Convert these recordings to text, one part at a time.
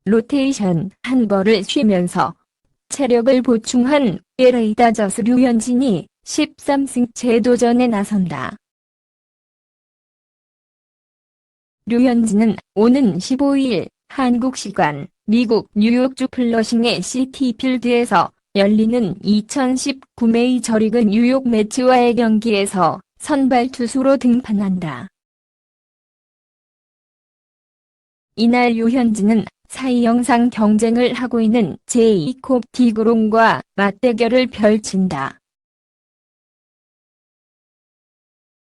로테이션 한 벌을 쉬면서 체력을 보충한 LA 다저스 류현진이 13승 재도전에 나선다. 류현진은 오는 15일 한국 시간 미국 뉴욕주 플러싱의 시티필드에서 열리는 2019 메이저리그 뉴욕 매츠와의 경기에서 선발 투수로 등판한다. 이날 류현진은 사이 영상 경쟁을 하고 있는 제이콥 디그롬과 맞대결을 펼친다.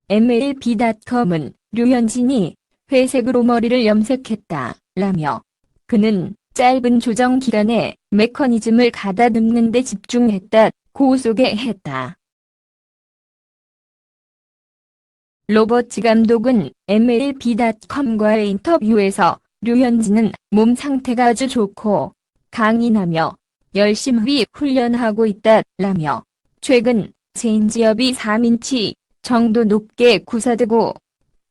MLB.com은 류현진이 회색으로 머리를 염색했다 라며 그는 짧은 조정 기간에 메커니즘을 가다듬는 데 집중했다고 소개했다. 로버츠 감독은 MLB.com과의 인터뷰에서 류현진은 몸 상태가 아주 좋고 강인하며 열심히 훈련하고 있다라며 최근 체인지업이 3인치 정도 높게 구사되고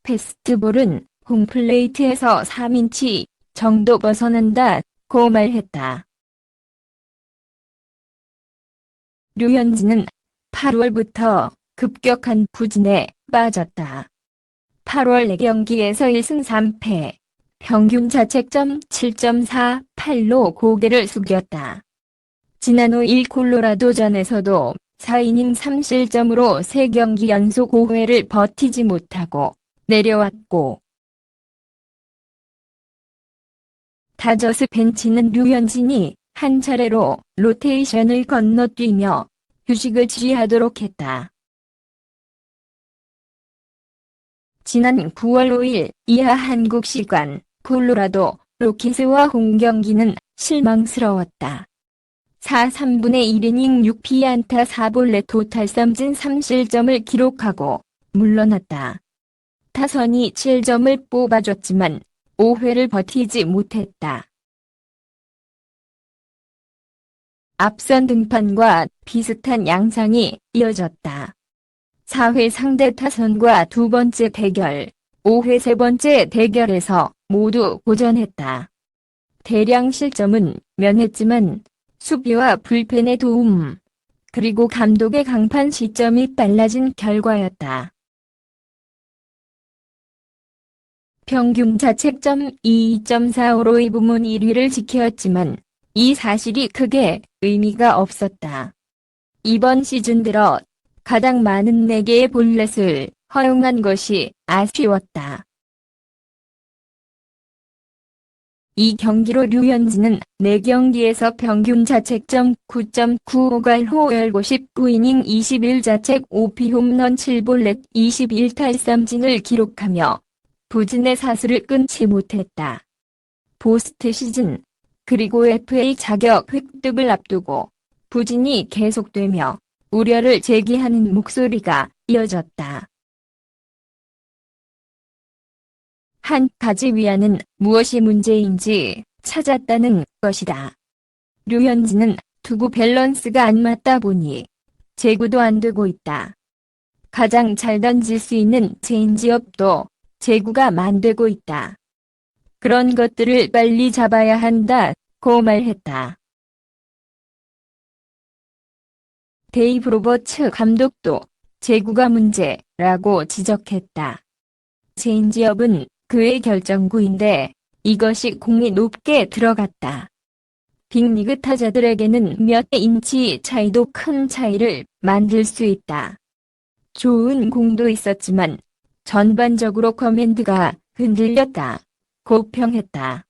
패스트볼은 홈플레이트에서 3인치 정도 벗어난다고 말했다. 류현진은 8월부터 급격한 부진에 빠졌다. 8월 4경기에서 1승 3패, 평균 자책점 7.48로 고개를 숙였다. 지난 5일 콜로라도전에서도 4이닝 3실점으로 3경기 연속 5회를 버티지 못하고 내려왔고 다저스 벤치는 류현진이 한 차례로 로테이션을 건너뛰며 휴식을 취하도록 했다. 지난 9월 5일 이하 한국 시간 콜로라도 로키스와 홈경기는 실망스러웠다. 4/3분의 1이닝 6피안타 4볼넷 토탈 삼진 3실점을 기록하고 물러났다. 타선이 7점을 뽑아줬지만 5회를 버티지 못했다. 앞선 등판과 비슷한 양상이 이어졌다. 4회 상대 타선과 두 번째 대결, 5회 세 번째 대결에서 모두 고전했다. 대량 실점은 면했지만 수비와 불펜의 도움, 그리고 감독의 강판 시점이 빨라진 결과였다. 평균 자책점 2.45로 이 부문 1위를 지켰지만 이 사실이 크게 의미가 없었다. 이번 시즌 들어 가장 많은 4개의 볼넷을 허용한 것이 아쉬웠다. 이 경기로 류현진은 4경기에서 평균 자책점 9.95갈 호 19이닝 21자책 5피 홈런 7볼넷 21탈삼진을 기록하며 부진의 사슬을 끊지 못했다. 포스트 시즌, 그리고 FA 자격 획득을 앞두고 부진이 계속되며 우려를 제기하는 목소리가 이어졌다. 한 가지 위안은 무엇이 문제인지 찾았다는 것이다. 류현진은 투구 밸런스가 안 맞다 보니 제구도 안 되고 있다. 가장 잘 던질 수 있는 체인지업도 제구가 안 되고 있다. 그런 것들을 빨리 잡아야 한다고 말했다. 데이브 로버츠 감독도 제구가 문제라고 지적했다. 체인지업은 그의 결정구인데 이것이 공이 높게 들어갔다. 빅리그 타자들에게는 몇 인치 차이도 큰 차이를 만들 수 있다. 좋은 공도 있었지만 전반적으로 커맨드가 흔들렸다. 고 평했다.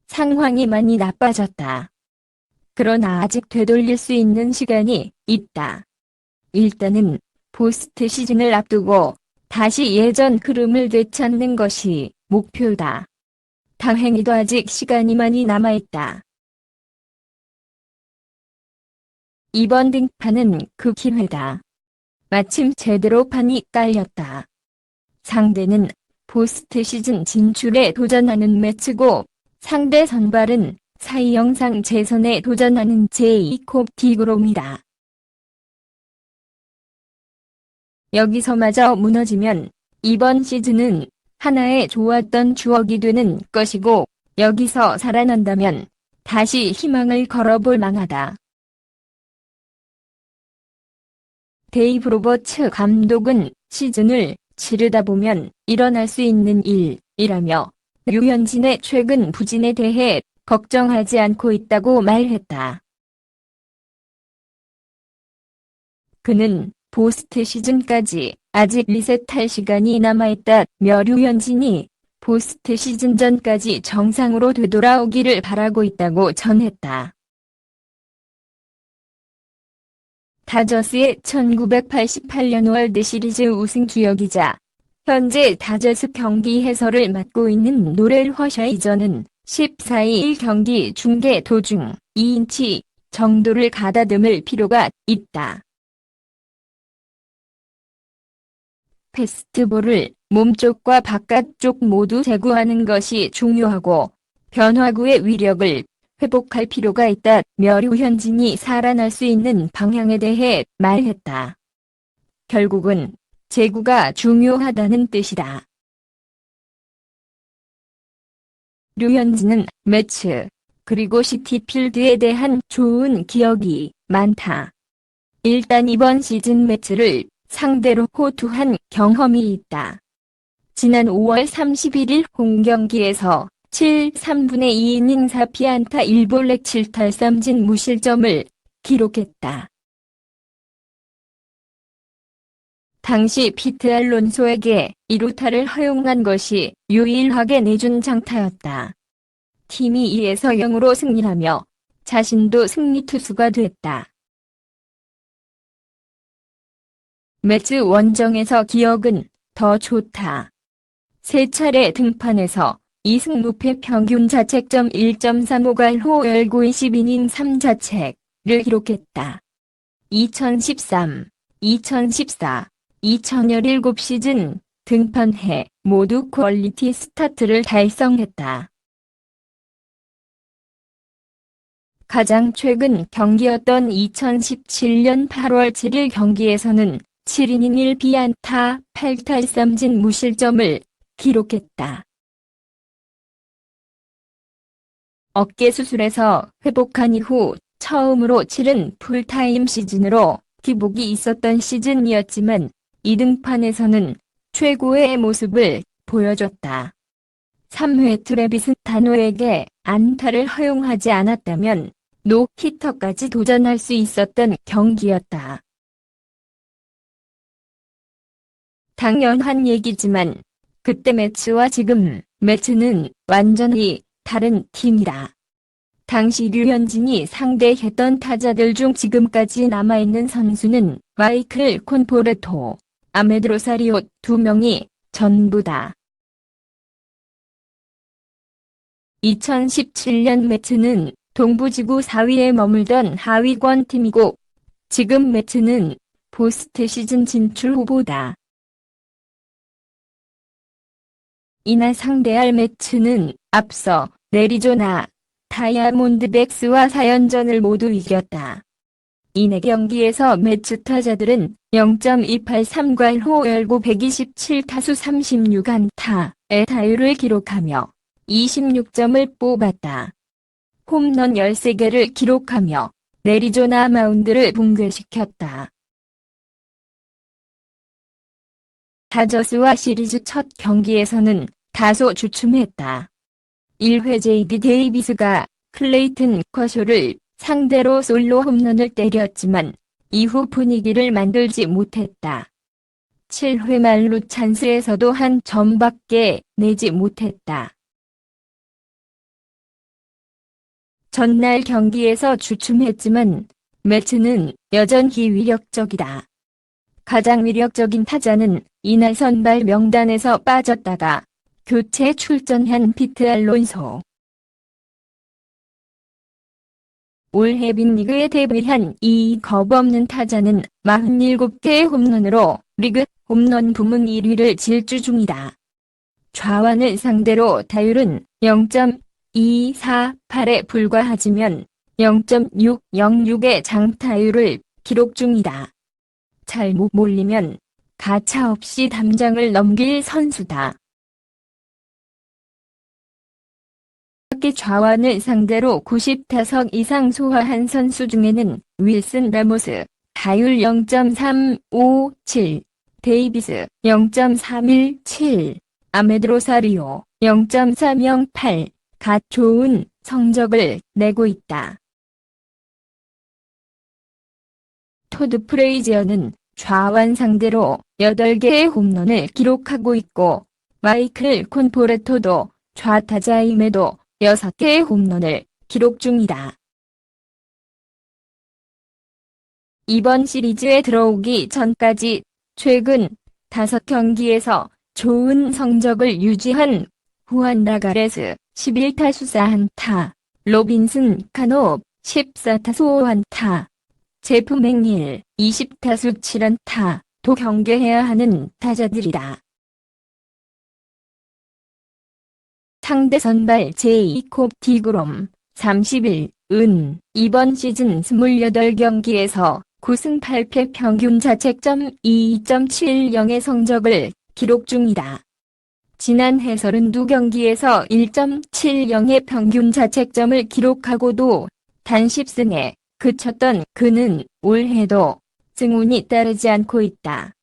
상황이 많이 나빠졌다. 그러나 아직 되돌릴 수 있는 시간이 있다. 일단은 포스트 시즌을 앞두고 다시 예전 흐름을 되찾는 것이 목표다. 다행히도 아직 시간이 많이 남아있다. 이번 등판은 그 기회다. 마침 제대로 판이 깔렸다. 상대는 포스트 시즌 진출에 도전하는 매츠고 상대 선발은 사이 영상 재선에 도전하는 제이콥 디그롬이다. 여기서마저 무너지면 이번 시즌은 하나의 좋았던 추억이 되는 것이고, 여기서 살아난다면 다시 희망을 걸어볼 만하다. 데이브 로버츠 감독은 시즌을 치르다 보면 일어날 수 있는 일이라며 류현진의 최근 부진에 대해 걱정하지 않고 있다고 말했다. 그는 포스트 시즌까지 아직 리셋할 시간이 남아있다며 류현진이 포스트 시즌 전까지 정상으로 되돌아오기를 바라고 있다고 전했다. 다저스의 1988년 월드시리즈 우승 기억이자 현재 다저스 경기 해설을 맡고 있는 노렐 허셔이저는 14일 경기 중계 도중 2인치 정도를 가다듬을 필요가 있다. 패스트볼을 몸쪽과 바깥쪽 모두 제구하는 것이 중요하고 변화구의 위력을 회복할 필요가 있다며 류현진이 살아날 수 있는 방향에 대해 말했다. 결국은 제구가 중요하다는 뜻이다. 류현진은 매츠, 그리고 시티필드에 대한 좋은 기억이 많다. 일단 이번 시즌 매츠를 상대로 호투한 경험이 있다. 지난 5월 31일 홈경기에서 7/3분의 2이닝 4피안타 1볼넷 7탈삼진 무실점을 기록했다. 당시 피트 알론소에게 2루타를 허용한 것이 유일하게 내준 장타였다. 팀이 2-0으로 승리하며 자신도 승리 투수가 됐다. 매츠 원정에서 기억은 더 좋다. 3차례 등판에서 2승 무패 평균 자책점 1.35갈호 열고 20이닝 3자책을 기록했다. 2013, 2014, 2017 시즌 등판해 모두 퀄리티 스타트를 달성했다. 가장 최근 경기였던 2017년 8월 7일 경기에서는 7이닝 1피안타 8탈삼진 무실점을 기록했다. 어깨 수술에서 회복한 이후 처음으로 치른 풀타임 시즌으로 기복이 있었던 시즌이었지만 이 등판에서는 최고의 모습을 보여줬다. 3회 트래비스 타노에게 안타를 허용하지 않았다면 노히터까지 도전할 수 있었던 경기였다. 당연한 얘기지만 그때 매츠와 지금 매츠는 완전히 다른 팀이다. 당시 류현진이 상대했던 타자들 중 지금까지 남아있는 선수는 마이클 콘포르토, 아메드 로사리오 2명이 전부다. 2017년 매츠는 동부지구 4위에 머물던 하위권 팀이고 지금 매츠는 포스트 시즌 진출 후보다. 이날 상대할 매츠는 앞서 애리조나 다이아몬드백스와 4연전을 모두 이겼다. 이내 경기에서 매츠 타자들은 0.283갈호 열고 127타수 36안타의 타율을 기록하며 26점을 뽑았다. 홈런 13개를 기록하며 애리조나 마운드를 붕괴시켰다. 다저스와 시리즈 첫 경기에서는 다소 주춤했다. 1회 제이비 데이비스가 클레이튼 커쇼를 상대로 솔로 홈런을 때렸지만 이후 분위기를 만들지 못했다. 7회 말루 찬스에서도 한 점밖에 내지 못했다. 전날 경기에서 주춤했지만 매츠는 여전히 위력적이다. 가장 위력적인 타자는 이날 선발 명단에서 빠졌다가 교체 출전한 피트 알론소. 올해 빅리그에 데뷔한 이 겁없는 타자는 47개의 홈런으로 리그 홈런 부문 1위를 질주 중이다. 좌완을 상대로 타율은 0.248에 불과하지만 0.606의 장타율을 기록 중이다. 잘 못 몰리면 가차없이 담장을 넘길 선수다. 8개 좌완을 상대로 90타석 이상 소화한 선수 중에는 윌슨 라모스, 타율 0.357, 데이비스 0.317, 아메드 로사리오 0.308, 가 좋은 성적을 내고 있다. 토드 프레이지어는 좌완 상대로 8개의 홈런을 기록하고 있고, 마이클 콘포레토도 좌타자임에도 6개의 홈런을 기록 중이다. 이번 시리즈에 들어오기 전까지 최근 5경기에서 좋은 성적을 유지한 후안 라가레스 11타수 4안타, 로빈슨 카노 14타수 5안타, 제프 맥닐 20타수 7안타 도 경계해야 하는 타자들이다. 상대 선발 제이콥 디그롬 31은 이번 시즌 28경기에서 9승 8패 평균 자책점 2.70의 성적을 기록 중이다. 지난 해설은 2경기에서 1.70의 평균 자책점을 기록하고도 단 10승에 그쳤던 그는 올해도 승운이 따르지 않고 있다.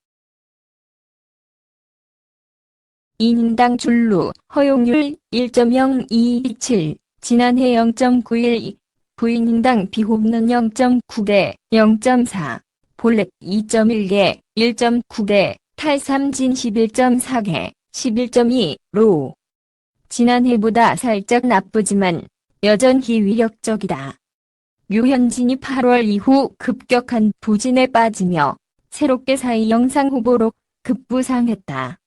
이닝당 출루 허용률 1.027, 지난해 0.912, 9이닝당 비홈런 0.9대 0.4, 볼넷 2.1개, 1.9대, 탈삼진 11.4개, 11.2로. 지난해보다 살짝 나쁘지만 여전히 위력적이다. 류현진이 8월 이후 급격한 부진에 빠지며 새롭게 사이 영상 후보로 급부상했다.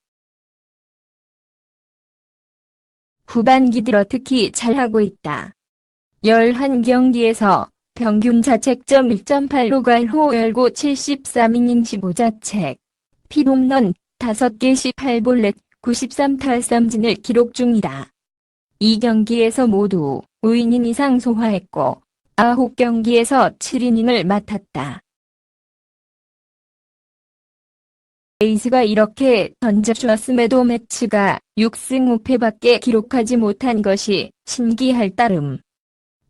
후반기 들어 특히 잘하고 있다. 11경기에서 평균 자책점 1.8로 호열고 73이닝 15자책, 피홈런 5개 18볼넷 93탈삼진을 기록 중이다. 2경기에서 모두 5이닝 이상 소화했고 9경기에서 7이닝을 맡았다. 에이스가 이렇게 던져주었음에도 매치가 6승 5패밖에 기록하지 못한 것이 신기할 따름.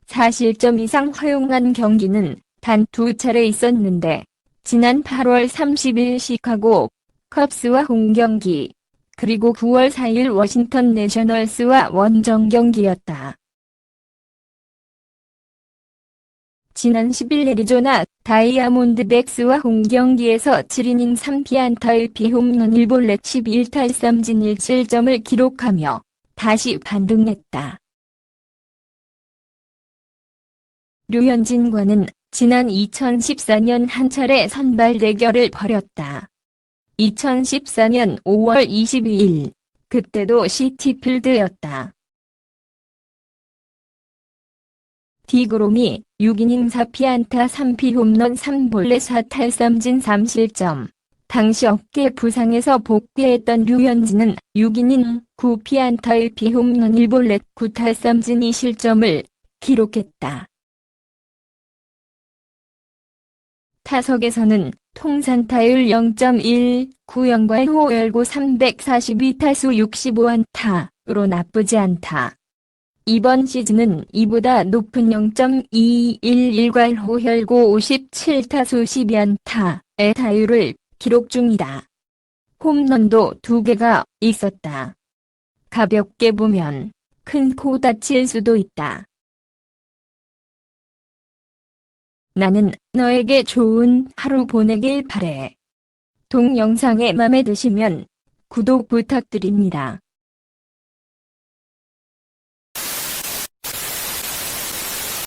4실점 이상 허용한 경기는 단 2차례 있었는데 지난 8월 30일 시카고 컵스와 홈경기, 그리고 9월 4일 워싱턴 내셔널스와 원정 경기였다. 지난 10일 애리조나 다이아몬드백스와 홈경기에서 7이닝 3피안타 1피홈런 1볼넷 11탈삼진 1실점을 기록하며 다시 반등했다. 류현진과는 지난 2014년 한 차례 선발 대결을 벌였다. 2014년 5월 22일, 그때도 시티필드였다. 디그롬이 6이닝 4피안타 3피홈런 3볼넷 4탈삼진 3실점. 당시 어깨 부상에서 복귀했던 류현진은 6이닝 9피안타 1피홈런 1볼넷 9탈삼진 2실점을 기록했다. 타석에서는 통산 타율 0.190과 호열고 342타수 65안타로 나쁘지 않다. 이번 시즌은 이보다 높은 0.211과 호열고 57타수 12안타의 타율을 기록 중이다. 홈런도 2개가 있었다. 가볍게 보면 큰 코 다칠 수도 있다. 나는 너에게 좋은 하루 보내길 바래. 동영상에 맘에 드시면 구독 부탁드립니다.